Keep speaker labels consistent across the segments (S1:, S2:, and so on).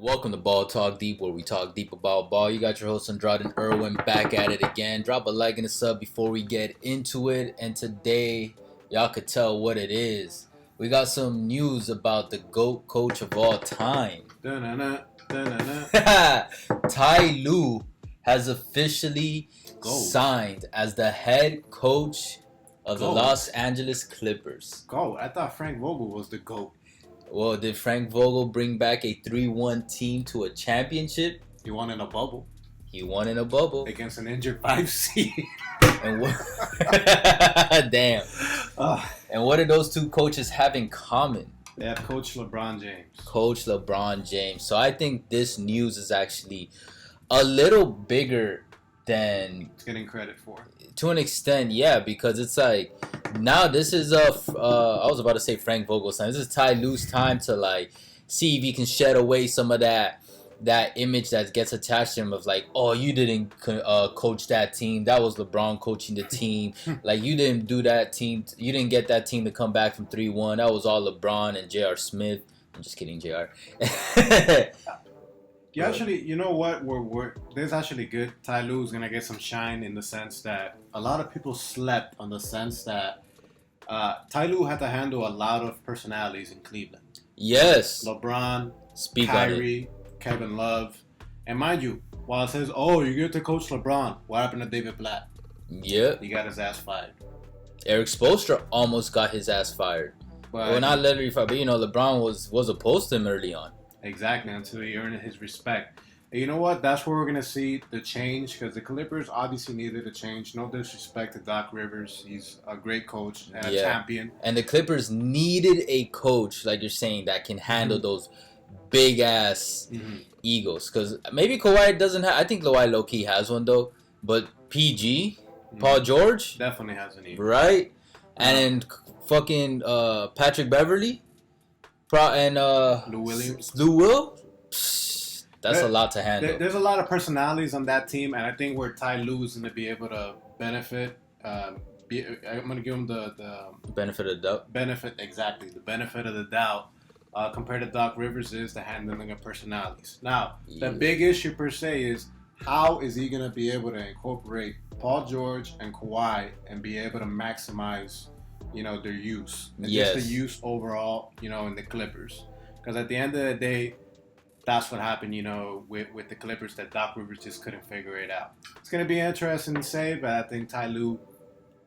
S1: Welcome to Ball Talk Deep, where we talk deep about ball. You got your host Andrade and Irwin back at it again. Drop a like and a sub before we get into it. And today, y'all could tell what it is. We got some news about the GOAT coach of all time. Ty Lue has officially signed as the head coach of the Los Angeles Clippers.
S2: GOAT? I thought Frank Vogel was the GOAT.
S1: Well, did Frank Vogel bring back a 3-1 team to a championship?
S2: He won in a bubble.
S1: He won in a bubble.
S2: Against an injured 5 seed.
S1: And what? Damn. And what do those two coaches have in common?
S2: They have Coach LeBron James.
S1: Coach LeBron James. So I think this news is actually a little bigger than...
S2: It's getting credit for.
S1: To an extent, yeah, because it's like... Now this is I was about to say Frank Vogel's time. This is Ty Lue's time to like see if he can shed away some of that image that gets attached to him of like, oh, you didn't coach that team. That was LeBron coaching the team. Like you didn't do that team. You didn't get that team to come back from 3-1. That was all LeBron and J.R. Smith. I'm just kidding, J.R.
S2: You actually, you know what? There's actually good. Ty Lue's gonna get some shine in the sense that a lot of people slept on the sense that Ty Lue had to handle a lot of personalities in Cleveland.
S1: Yes.
S2: LeBron,
S1: Speak
S2: Kyrie, Kevin Love, and mind you, while it says, "Oh, you get to coach LeBron," what happened to David Blatt?
S1: Yep.
S2: He got his ass fired.
S1: Eric Spoelstra almost got his ass fired. Well, not literally fired, but LeBron was opposed to him early on.
S2: Exactly, until he earned his respect. And you know what? That's where we're going to see the change because the Clippers obviously needed a change. No disrespect to Doc Rivers. He's a great coach and a champion.
S1: And the Clippers needed a coach, like you're saying, that can handle those big-ass egos. Because maybe Kawhi doesn't have... I think Kawhi low-key has one, though. But PG, Paul George...
S2: Definitely has an ego.
S1: Right? And then fucking Patrick Beverly... And
S2: Lou Williams.
S1: Lou Will? That's a lot to handle.
S2: There's a lot of personalities on that team, and I think where Ty Lue is going to be able to benefit. I'm going to give him the
S1: benefit of the doubt.
S2: The benefit of the doubt compared to Doc Rivers is the handling of personalities. Now, the big issue per se is how is he going to be able to incorporate Paul George and Kawhi and be able to maximize their use. And just the use overall, in the Clippers. Because at the end of the day, that's what happened, with the Clippers, that Doc Rivers just couldn't figure it out. It's going to be interesting to say, but I think Ty Lue,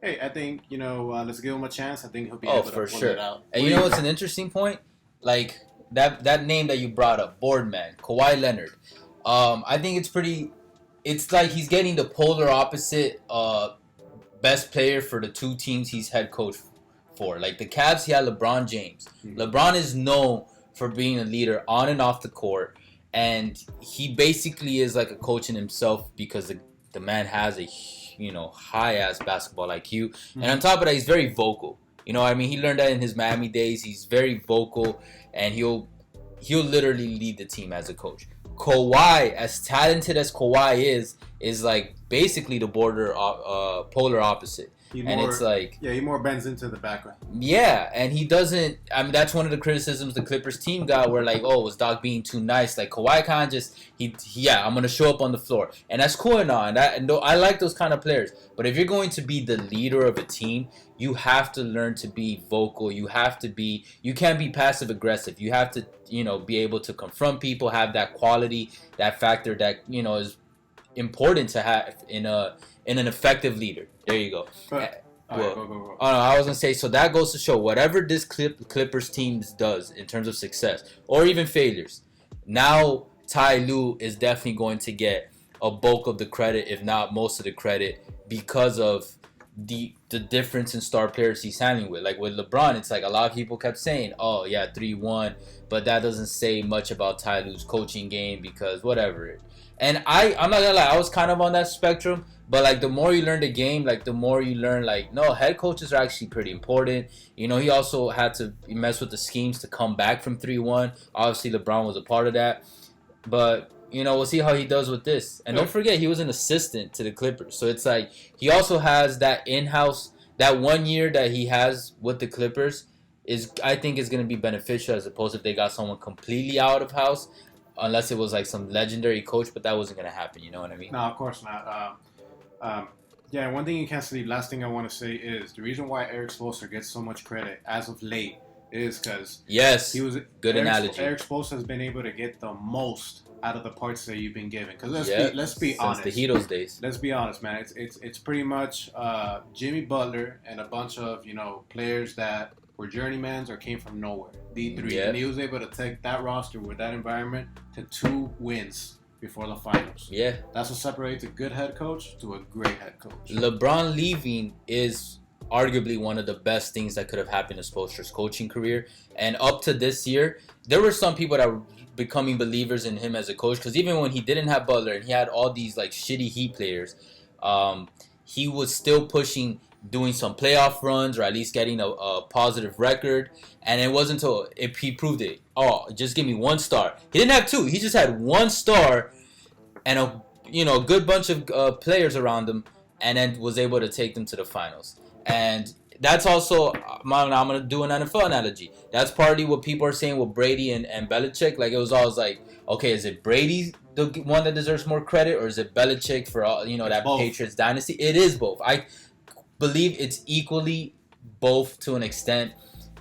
S2: let's give him a chance. I think he'll be able to pull it out.
S1: And what's an interesting point? Like, that name that you brought up, Boardman, Kawhi Leonard. I think it's like he's getting the polar opposite best player for the two teams he's head coach for. Like the Cavs, he had LeBron James. LeBron is known for being a leader on and off the court, and he basically is like a coach in himself because the man has a high ass basketball IQ, and on top of that, he's very vocal. He learned that in his Miami days. He's very vocal, and he'll literally lead the team as a coach. Kawhi, as talented as Kawhi is like basically the polar opposite. It's like...
S2: Yeah, he more bends into the background.
S1: Yeah, and he doesn't... that's one of the criticisms the Clippers team got, where like, oh, was Doc being too nice? Like, Kawhi kind of just... I'm going to show up on the floor. And that's cool and all. And I like those kind of players. But if you're going to be the leader of a team, you have to learn to be vocal. You can't be passive-aggressive. You have to, be able to confront people, have that quality, that factor that, is important to have in an effective leader. There you go.
S2: Go.
S1: Oh no, I was gonna say, so that goes to show whatever this Clippers team does in terms of success or even failures. Now Ty Lue is definitely going to get a bulk of the credit, if not most of the credit, because of the difference in star players he's handling with. Like with LeBron, it's like a lot of people kept saying, oh yeah, 3-1, but that doesn't say much about Ty Lue's coaching game because whatever. And I'm not gonna lie, I was kind of on that spectrum, but like the more you learn the game, like the more you learn like, no, head coaches are actually pretty important. He also had to mess with the schemes to come back from 3-1. Obviously LeBron was a part of that, but we'll see how he does with this. And don't forget, he was an assistant to the Clippers, so it's like he also has that in-house, that 1 year that he has with the Clippers I think is going to be beneficial, as opposed to if they got someone completely out of house. unless it was like some legendary coach, but that wasn't gonna happen. You know what I mean?
S2: No, of course not. Yeah, one thing you can't sleep. Last thing I want to say is the reason why Eric Spoelstra gets so much credit as of late is because
S1: Yes,
S2: he was
S1: good
S2: Eric,
S1: analogy.
S2: Eric Spoelstra has been able to get the most out of the parts that you've been given. Because let's be
S1: Since
S2: honest.
S1: the Heroes days.
S2: Let's be honest, man. It's pretty much Jimmy Butler and a bunch of players that were journeymans or came from nowhere. D3, and he was able to take that roster with that environment to 2 wins before the finals.
S1: Yeah,
S2: That's what separates a good head coach to a great head coach.
S1: LeBron leaving is arguably one of the best things that could have happened to Spoelstra's coaching career. And up to this year, there were some people that were becoming believers in him as a coach, because even when he didn't have Butler and he had all these like shitty Heat players, he was still pushing doing some playoff runs or at least getting a positive record. And it wasn't until he proved it. Oh, just give me 1 star. He didn't have 2. He just had 1 star and a good bunch of players around him, and then was able to take them to the finals. And that's also, I'm going to do an NFL analogy. That's partly what people are saying with Brady and Belichick. Like, it was always like, okay, is it Brady the one that deserves more credit, or is it Belichick for all, that
S2: both.
S1: Patriots dynasty? It is both. I believe it's equally both to an extent.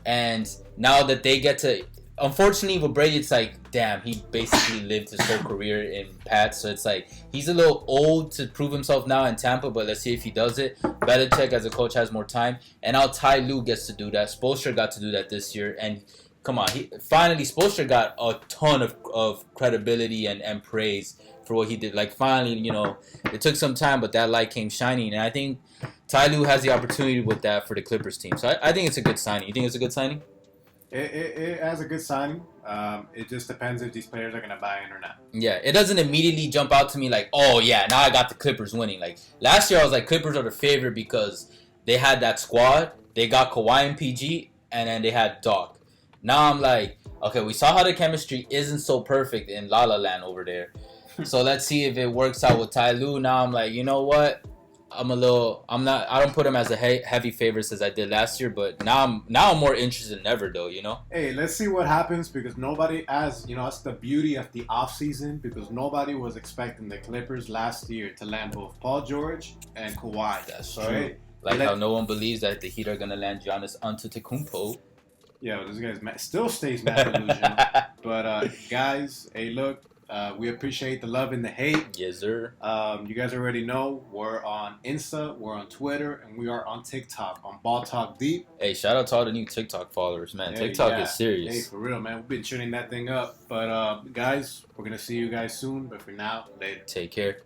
S1: And now that they get to, unfortunately with Brady, it's like, damn, he basically lived his whole career in Pats, so it's like he's a little old to prove himself now in Tampa, but let's see if he does it. Belichick as a coach has more time, and now Ty Lue gets to do that. Spoelstra got to do that this year, and come on, finally Spoelstra got a ton of credibility and praise for what he did. Like, finally, it took some time, but that light came shining, and I think Ty Lue has the opportunity with that for the Clippers team. So I think it's a good signing. You think it's a good signing?
S2: It has a good signing. It just depends if these players are going to buy in or not.
S1: Yeah, it doesn't immediately jump out to me like, oh yeah, now I got the Clippers winning. Like, last year I was like, Clippers are the favorite because they had that squad. They got Kawhi and PG, and then they had Doc. Now I'm like, okay, we saw how the chemistry isn't so perfect in La La Land over there. So let's see if it works out with Ty Lue. Now I'm like, you know what? I don't put him as a heavy favorites as I did last year, but now I'm more interested than ever, though.
S2: Hey, let's see what happens, because nobody, that's the beauty of the offseason, because nobody was expecting the Clippers last year to land both Paul George and Kawhi.
S1: That's true. Like how no one believes that the Heat are gonna land Giannis Antetokounmpo.
S2: Yeah, this guy's still stays mad delusional. But guys, hey, look. We appreciate the love and the hate.
S1: Yes, sir.
S2: You guys already know we're on Insta, we're on Twitter, and we are on TikTok on Ball Talk Deep.
S1: Hey, shout out to all the new TikTok followers, man. TikTok is serious.
S2: Hey, for real, man. We've been shooting that thing up. But guys, we're gonna see you guys soon. But for now, later.
S1: Take care.